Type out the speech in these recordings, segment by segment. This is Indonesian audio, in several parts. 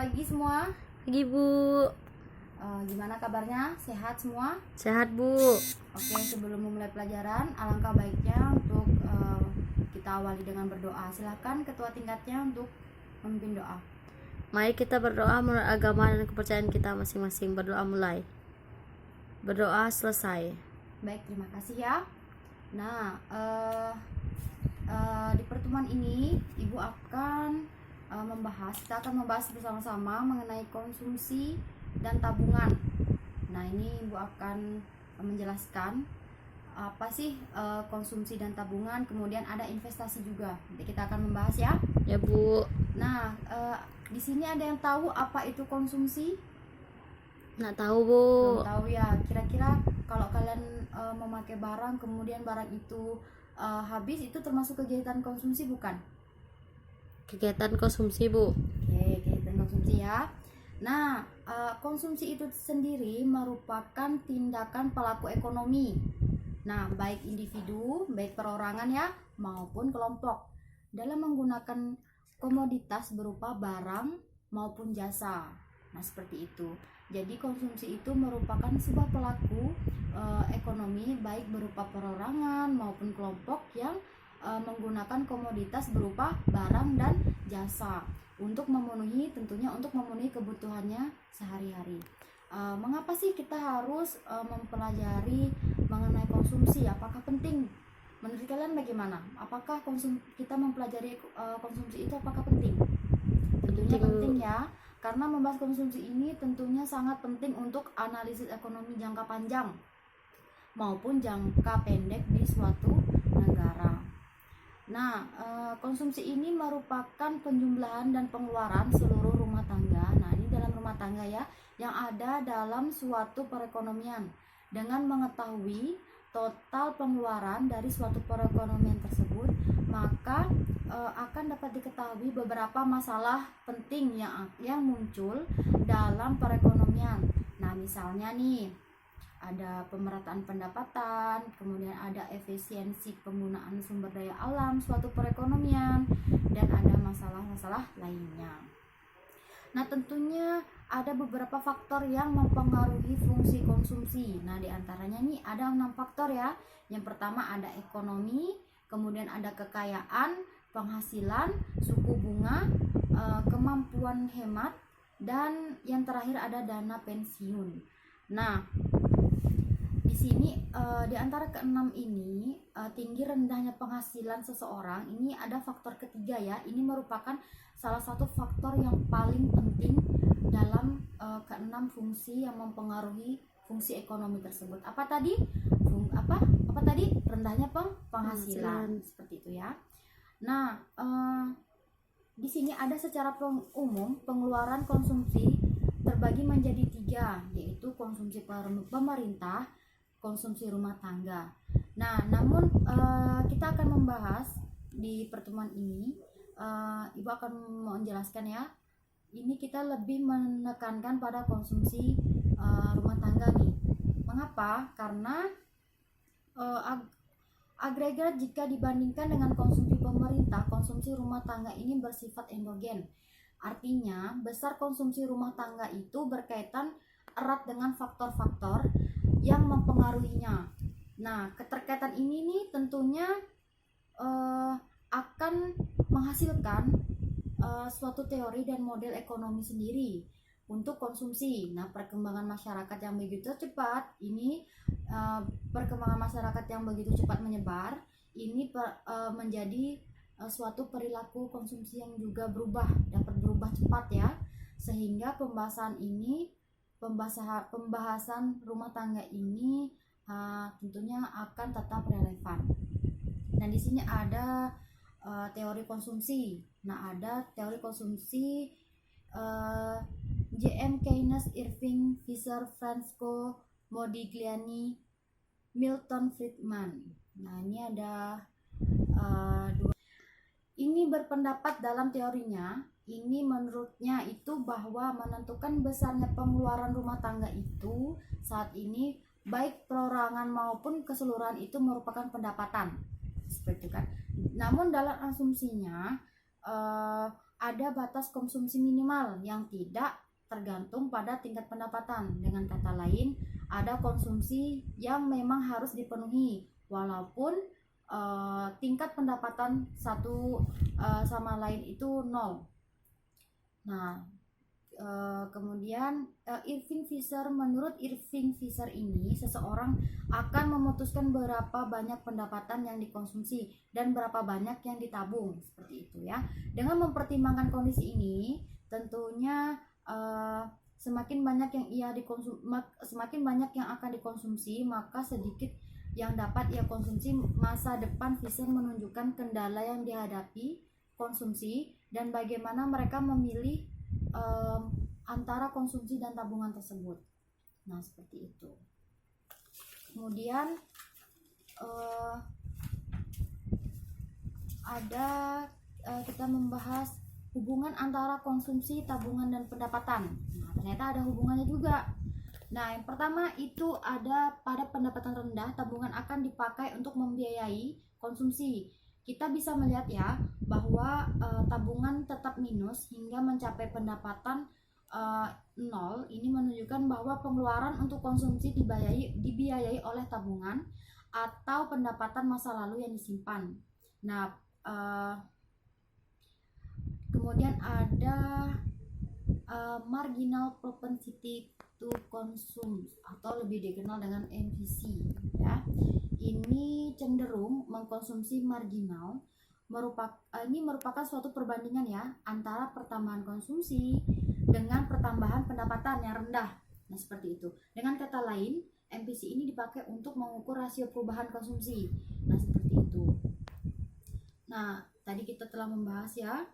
pagi semua. Pagi Bu. Gimana kabarnya? Sehat semua? Sehat Bu. Oke, sebelum memulai pelajaran, alangkah baiknya untuk kita awali dengan berdoa. Silakan ketua tingkatnya untuk memimpin doa. Mari kita berdoa menurut agama dan kepercayaan kita masing-masing. Berdoa mulai. Berdoa selesai. Baik, terima kasih ya. Nah, di pertemuan ini Ibu akan kita akan membahas bersama-sama mengenai konsumsi dan tabungan. Nah, ini Ibu akan menjelaskan apa sih konsumsi dan tabungan, kemudian ada investasi juga. Jadi kita akan membahas ya. Ya Bu. Nah, di sini ada yang tahu apa itu konsumsi? Nggak tahu Bu. Belum tahu ya. Kira-kira kalau kalian memakai barang, kemudian barang itu habis, itu termasuk kegiatan konsumsi bukan? Kegiatan konsumsi Bu. Oke, kegiatan konsumsi ya. Nah, konsumsi itu sendiri merupakan tindakan pelaku ekonomi. Nah, baik individu, baik perorangan ya, maupun kelompok dalam menggunakan komoditas berupa barang maupun jasa. Nah, seperti itu. Jadi konsumsi itu merupakan sebuah pelaku ekonomi baik berupa perorangan maupun kelompok yang menggunakan komoditas berupa barang dan jasa untuk memenuhi kebutuhannya sehari-hari. Mengapa sih kita harus mempelajari mengenai konsumsi? Apakah penting? Menurut kalian bagaimana? Apakah kita mempelajari konsumsi itu apakah penting? Tentunya penting ya, karena membahas konsumsi ini tentunya sangat penting untuk analisis ekonomi jangka panjang maupun jangka pendek di suatu negara. Nah, konsumsi ini merupakan penjumlahan dan pengeluaran seluruh rumah tangga. Nah, ini dalam rumah tangga ya, yang ada dalam suatu perekonomian. Dengan mengetahui total pengeluaran dari suatu perekonomian tersebut, maka akan dapat diketahui beberapa masalah penting yang muncul dalam perekonomian. Nah, misalnya nih, ada pemerataan pendapatan, kemudian ada efisiensi penggunaan sumber daya alam suatu perekonomian, dan ada masalah-masalah lainnya. Nah, tentunya ada beberapa faktor yang mempengaruhi fungsi konsumsi. Nah, diantaranya nih ada 6 faktor ya. Yang pertama ada ekonomi, kemudian ada kekayaan, penghasilan, suku bunga, kemampuan hemat, dan yang terakhir ada dana pensiun. Nah, di sini di antara keenam ini tinggi rendahnya penghasilan seseorang, ini ada faktor ketiga ya. Ini merupakan salah satu faktor yang paling penting dalam keenam fungsi yang mempengaruhi fungsi ekonomi tersebut. Apa tadi? Apa tadi? Rendahnya penghasilan. Seperti itu ya. Nah, di sini ada secara umum pengeluaran konsumsi terbagi menjadi 3, yaitu konsumsi pemerintah, konsumsi rumah tangga. Nah, namun kita akan membahas di pertemuan ini, Ibu akan menjelaskan ya. Ini kita lebih menekankan pada konsumsi rumah tangga nih. Mengapa? Karena agregat jika dibandingkan dengan konsumsi pemerintah, konsumsi rumah tangga ini bersifat endogen. Artinya, besar konsumsi rumah tangga itu berkaitan erat dengan faktor-faktor yang mempengaruhinya. Nah, keterkaitan ini nih tentunya akan menghasilkan suatu teori dan model ekonomi sendiri untuk konsumsi. Nah, perkembangan masyarakat yang begitu cepat ini perkembangan masyarakat yang begitu cepat menyebar ini menjadi suatu perilaku konsumsi yang juga dapat berubah cepat ya, sehingga pembahasan rumah tangga ini tentunya akan tetap relevan. Dan di sini ada teori konsumsi. Nah, ada teori konsumsi J.M. Keynes, Irving Fisher, Franco Modigliani, Milton Friedman. Nah, ini ada dua. Ini berpendapat dalam teorinya, ini menurutnya itu bahwa menentukan besarnya pengeluaran rumah tangga itu saat ini baik perorangan maupun keseluruhan itu merupakan pendapatan, seperti itu kan. Namun dalam asumsinya ada batas konsumsi minimal yang tidak tergantung pada tingkat pendapatan. Dengan kata lain, ada konsumsi yang memang harus dipenuhi walaupun tingkat pendapatan satu sama lain itu nol. Nah, kemudian menurut Irving Fisher ini, seseorang akan memutuskan berapa banyak pendapatan yang dikonsumsi dan berapa banyak yang ditabung, seperti itu ya. Dengan mempertimbangkan kondisi ini, tentunya semakin banyak yang akan dikonsumsi, maka sedikit yang dapat ia konsumsi. Masa depan Fisher menunjukkan kendala yang dihadapi konsumsi dan bagaimana mereka memilih antara konsumsi dan tabungan tersebut. Nah, seperti itu. Kemudian kita membahas hubungan antara konsumsi, tabungan, dan pendapatan. Nah, ternyata ada hubungannya juga. Nah, yang pertama itu ada pada pendapatan rendah, tabungan akan dipakai untuk membiayai konsumsi. Kita bisa melihat ya bahwa tabungan tetap minus hingga mencapai pendapatan nol. Ini menunjukkan bahwa pengeluaran untuk konsumsi dibiayai oleh tabungan atau pendapatan masa lalu yang disimpan. Nah, kemudian ada marginal propensity to consume atau lebih dikenal dengan MPC ya. Ini cenderung mengkonsumsi marginal. Ini merupakan suatu perbandingan ya antara pertambahan konsumsi dengan pertambahan pendapatan yang rendah. Nah, seperti itu. Dengan kata lain, MPC ini dipakai untuk mengukur rasio perubahan konsumsi. Nah, seperti itu. Nah, tadi kita telah membahas ya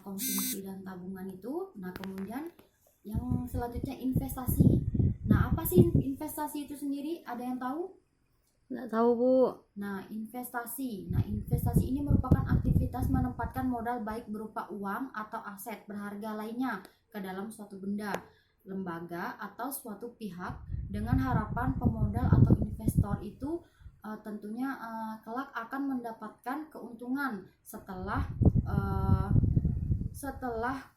konsumsi dan tabungan itu. Nah, kemudian yang selanjutnya investasi. Nah, apa sih investasi itu sendiri? Ada yang tahu? Nggak tahu, Bu. Nah, investasi ini merupakan aktivitas menempatkan modal baik berupa uang atau aset berharga lainnya ke dalam suatu benda, lembaga, atau suatu pihak dengan harapan pemodal atau investor itu tentunya kelak akan mendapatkan keuntungan setelah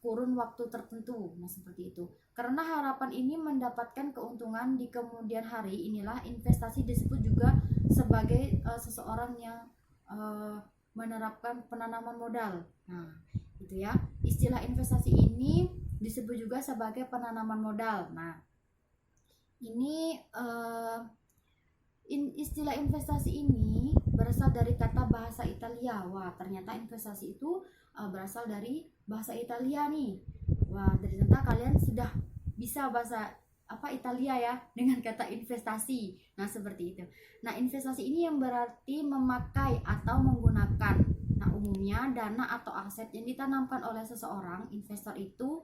kurun waktu tertentu. Nah, seperti itu. Karena harapan ini mendapatkan keuntungan di kemudian hari, inilah investasi disebut juga sebagai seseorang yang menerapkan penanaman modal. Nah, itu ya. Istilah investasi ini disebut juga sebagai penanaman modal. Nah, ini istilah investasi ini berasal dari kata bahasa Italia. Wah, ternyata investasi itu berasal dari bahasa Italia nih. Wah, ternyata kalian sudah bisa bahasa Italia ya dengan kata investasi. Nah, seperti itu. Nah, investasi ini yang berarti memakai atau menggunakan. Nah, umumnya dana atau aset yang ditanamkan oleh seseorang investor itu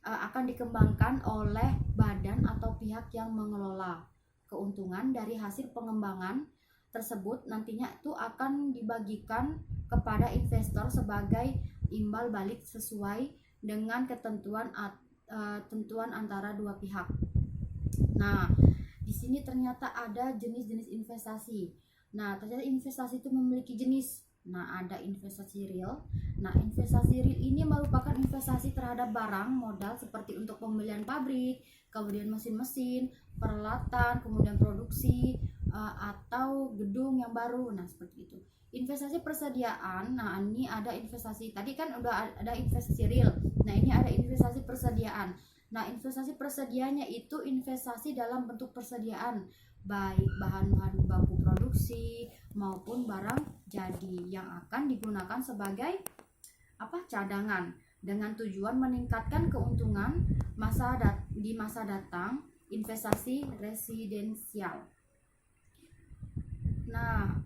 akan dikembangkan oleh badan atau pihak yang mengelola. Keuntungan dari hasil pengembangan tersebut nantinya itu akan dibagikan kepada investor sebagai imbal balik sesuai dengan ketentuan antara dua pihak. Nah, di sini ternyata ada jenis-jenis investasi. Nah, ternyata investasi itu memiliki jenis. Nah, ada investasi real. Nah, investasi real ini merupakan investasi terhadap barang modal seperti untuk pembelian pabrik, kemudian mesin-mesin, peralatan, kemudian produksi atau gedung yang baru. Nah, seperti itu. Investasi persediaan. Nah, ini ada investasi. Tadi kan udah ada investasi real. Nah, ini ada investasi persediaan. Nah, investasi persediaannya itu investasi dalam bentuk persediaan, baik bahan-bahan baku produksi maupun barang jadi yang akan digunakan sebagai cadangan dengan tujuan meningkatkan keuntungan di masa datang. Investasi residensial. Nah,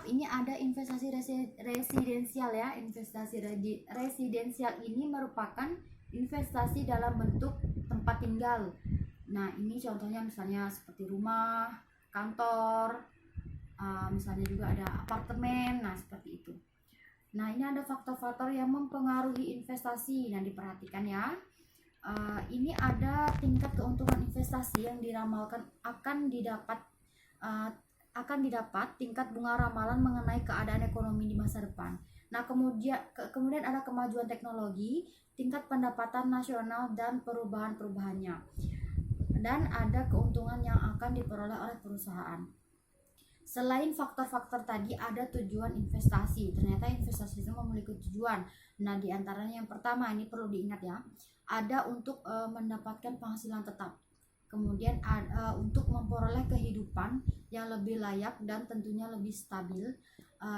ini ada investasi residensial ya. Investasi residensial ini merupakan investasi dalam bentuk tempat tinggal. Nah, ini contohnya misalnya seperti rumah, kantor, misalnya juga ada apartemen. Nah, seperti itu. Nah, ini ada faktor-faktor yang mempengaruhi investasi. Nah, diperhatikan ya. Ini ada tingkat keuntungan investasi yang diramalkan akan didapat tingkat bunga ramalan mengenai keadaan ekonomi di masa depan. Nah, kemudian ada kemajuan teknologi, tingkat pendapatan nasional dan perubahan-perubahannya. Dan ada keuntungan yang akan diperoleh oleh perusahaan. Selain faktor-faktor tadi, ada tujuan investasi. Ternyata investasi itu memiliki tujuan. Nah, diantaranya yang pertama, ini perlu diingat ya, ada untuk mendapatkan penghasilan tetap. Kemudian untuk memperoleh kehidupan yang lebih layak dan tentunya lebih stabil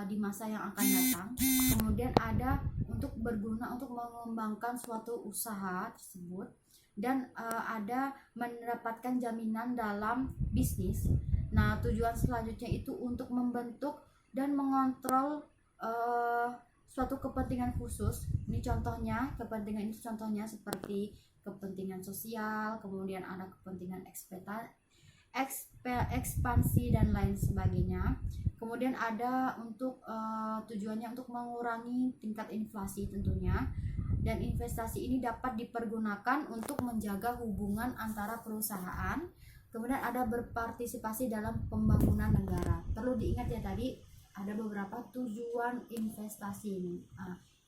di masa yang akan datang. Kemudian ada untuk berguna untuk mengembangkan suatu usaha tersebut, dan ada mendapatkan jaminan dalam bisnis. Nah, tujuan selanjutnya itu untuk membentuk dan mengontrol suatu kepentingan khusus. Ini contohnya, kepentingan itu contohnya seperti kepentingan sosial, kemudian ada kepentingan ekspansi dan lain sebagainya. Kemudian ada untuk tujuannya untuk mengurangi tingkat inflasi tentunya. Dan investasi ini dapat dipergunakan untuk menjaga hubungan antara perusahaan. Kemudian ada berpartisipasi dalam pembangunan negara. Perlu diingat ya, tadi ada beberapa tujuan investasi ini.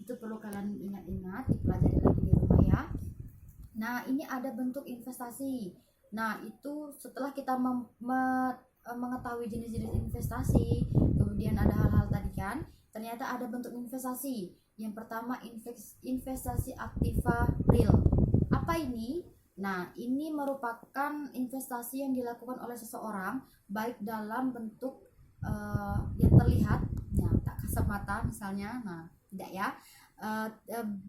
Itu perlu kalian ingat-ingat, dipelajari lagi di rumah ya. Nah, ini ada bentuk investasi. Nah, itu setelah kita mengetahui jenis-jenis investasi, kemudian ada hal-hal tadi kan, ternyata ada bentuk investasi. Yang pertama, investasi aktiva real. Apa ini? Nah, ini merupakan investasi yang dilakukan oleh seseorang baik dalam bentuk yang terlihat, ya, tak kasat mata misalnya. Nah, tidak ya.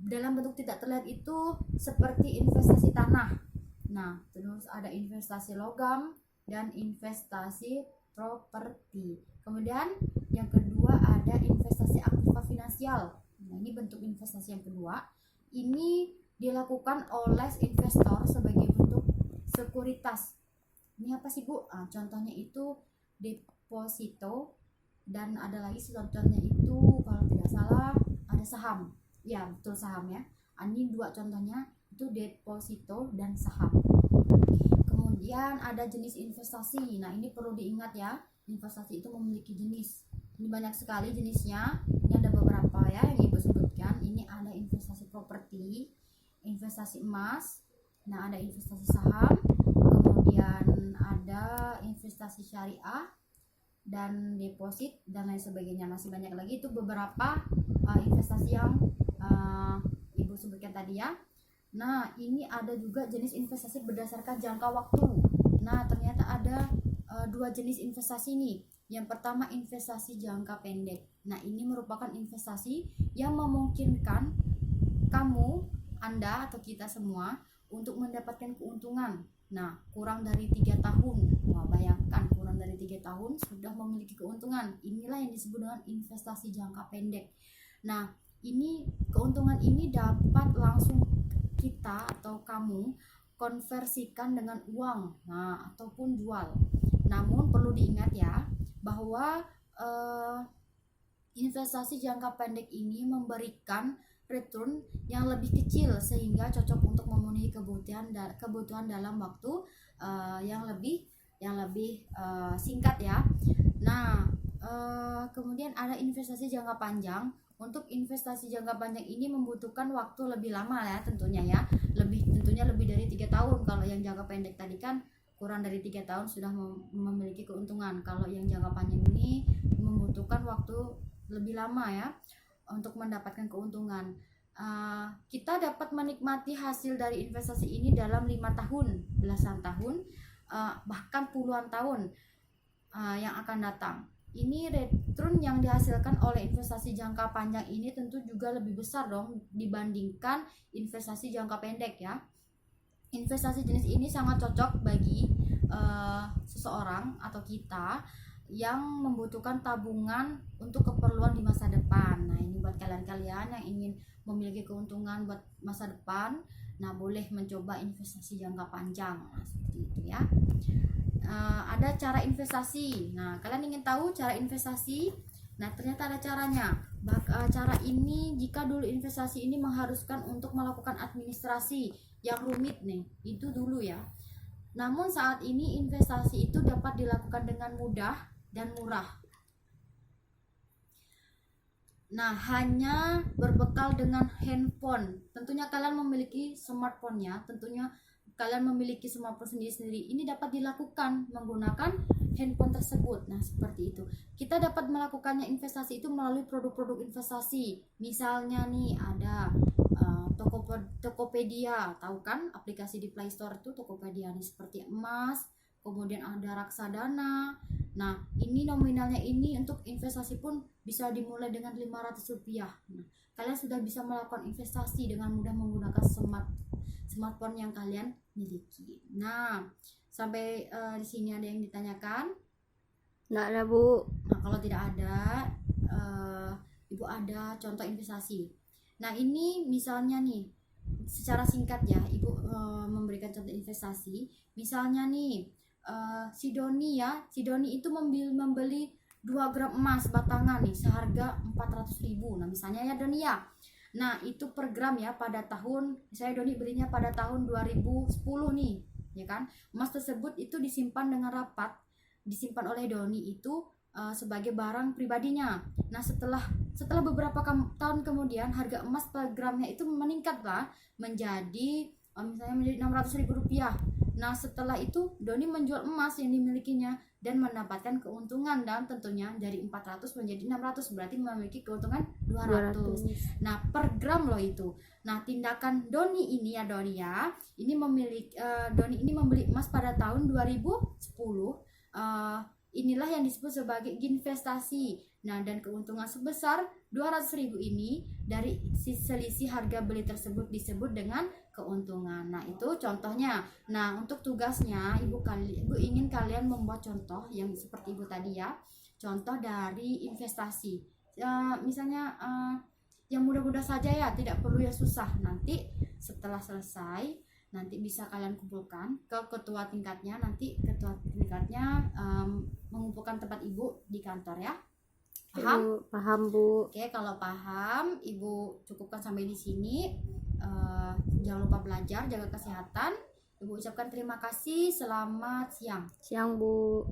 Dalam bentuk tidak terlihat itu seperti investasi tanah. Nah, terus ada investasi logam dan investasi properti. Kemudian yang kedua ada investasi aktiva finansial. Nah, ini bentuk investasi yang kedua. Ini dilakukan oleh investor sebagai bentuk sekuritas. Ini apa sih, Bu? Contohnya itu deposito, dan ada lagi contohnya itu kalau tidak salah ada saham. Ya, betul, saham ya. Ini dua contohnya, itu deposito dan saham. Kemudian ada jenis investasi. Nah, ini perlu diingat ya. Investasi itu memiliki jenis. Ini banyak sekali jenisnya. Ini ada beberapa ya yang Ibu sebutkan. Ini ada investasi properti, investasi emas, nah ada investasi saham, kemudian ada investasi syariah dan deposit dan lain sebagainya. Masih banyak lagi, itu beberapa investasi yang Ibu sebutkan tadi ya. Nah, ini ada juga jenis investasi berdasarkan jangka waktu. Nah, ternyata ada dua jenis investasi nih. Yang pertama, investasi jangka pendek. Nah, ini merupakan investasi yang memungkinkan Anda atau kita semua untuk mendapatkan keuntungan. Nah, kurang dari 3 tahun. Wah, bayangkan kurang dari 3 tahun sudah memiliki keuntungan. Inilah yang disebut dengan investasi jangka pendek. Nah, ini keuntungan ini dapat langsung kita atau kamu konversikan dengan uang, nah, ataupun jual. Namun perlu diingat ya bahwa investasi jangka pendek ini memberikan return yang lebih kecil sehingga cocok untuk memenuhi kebutuhan dalam waktu yang lebih singkat ya. Nah, kemudian ada investasi jangka panjang. Untuk investasi jangka panjang ini membutuhkan waktu lebih lama ya tentunya ya. Tentunya lebih dari 3 tahun. Kalau yang jangka pendek tadi kan kurang dari 3 tahun sudah memiliki keuntungan. Kalau yang jangka panjang ini membutuhkan waktu lebih lama ya untuk mendapatkan keuntungan. Kita dapat menikmati hasil dari investasi ini dalam 5 tahun, belasan tahun, bahkan puluhan tahun yang akan datang. Ini return yang dihasilkan oleh investasi jangka panjang ini tentu juga lebih besar dong dibandingkan investasi jangka pendek ya. Investasi jenis ini sangat cocok bagi seseorang atau kita yang membutuhkan tabungan untuk keperluan di masa depan. Nah, ini buat kalian-kalian yang ingin memiliki keuntungan buat masa depan, nah boleh mencoba investasi jangka panjang. Nah, seperti itu ya. Ada cara investasi. Nah, kalian ingin tahu cara investasi? Nah, ternyata ada caranya. Cara ini, jika dulu investasi ini mengharuskan untuk melakukan administrasi yang rumit nih, itu dulu ya. Namun saat ini investasi itu dapat dilakukan dengan mudah dan murah. Nah, hanya berbekal dengan handphone. Tentunya kalian memiliki smartphone-nya, tentunya kalian memiliki smartphone sendiri-sendiri. Ini dapat dilakukan menggunakan handphone tersebut. Nah, seperti itu. Kita dapat melakukannya investasi itu melalui produk-produk investasi. Misalnya nih ada Tokopedia, tahu kan aplikasi di Play Store itu Tokopedia nih, seperti emas, kemudian ada reksadana. Nah, ini nominalnya ini untuk investasi pun bisa dimulai dengan Rp500. Nah, kalian sudah bisa melakukan investasi dengan mudah menggunakan smartphone yang kalian miliki. Nah, sampai di sini ada yang ditanyakan? Nggak ada, Bu. Nah, kalau tidak ada, Ibu ada contoh investasi. Nah, ini misalnya nih, secara singkat ya, Ibu memberikan contoh investasi. Misalnya nih, si Doni itu membeli 2 gram emas batangan nih seharga 400.000. Nah, misalnya ya Doni ya. Nah, itu per gram ya pada tahun, saya Doni belinya pada tahun 2010 nih, ya kan? Emas tersebut itu disimpan dengan rapat, disimpan oleh Doni itu sebagai barang pribadinya. Nah, setelah beberapa tahun kemudian harga emas per gramnya itu meningkatlah menjadi misalnya menjadi Rp600.000. Nah, setelah itu Doni menjual emas yang dimilikinya dan mendapatkan keuntungan, dan tentunya dari 400 menjadi 600, berarti memiliki keuntungan 200. Nah, per gram loh itu. Nah, tindakan Doni ini ya Doni ya, ini Doni ini membeli emas pada tahun 2010. Inilah yang disebut sebagai investasi. Nah, dan keuntungan sebesar 200.000 ini dari selisih harga beli tersebut disebut dengan keuntungan. Nah, itu contohnya. Nah, untuk tugasnya Ibu ingin kalian membuat contoh yang seperti Ibu tadi ya. Contoh dari investasi. Misalnya yang mudah-mudah saja ya, tidak perlu ya susah. Nanti setelah selesai nanti bisa kalian kumpulkan ke ketua tingkatnya. Nanti ketua tingkatnya mengumpulkan tempat Ibu di kantor ya. Paham? Paham, Bu. Oke, kalau paham Ibu cukupkan sampai di sini. Jangan lupa belajar, jaga kesehatan. Ibu ucapkan terima kasih. Selamat siang. Siang, Bu.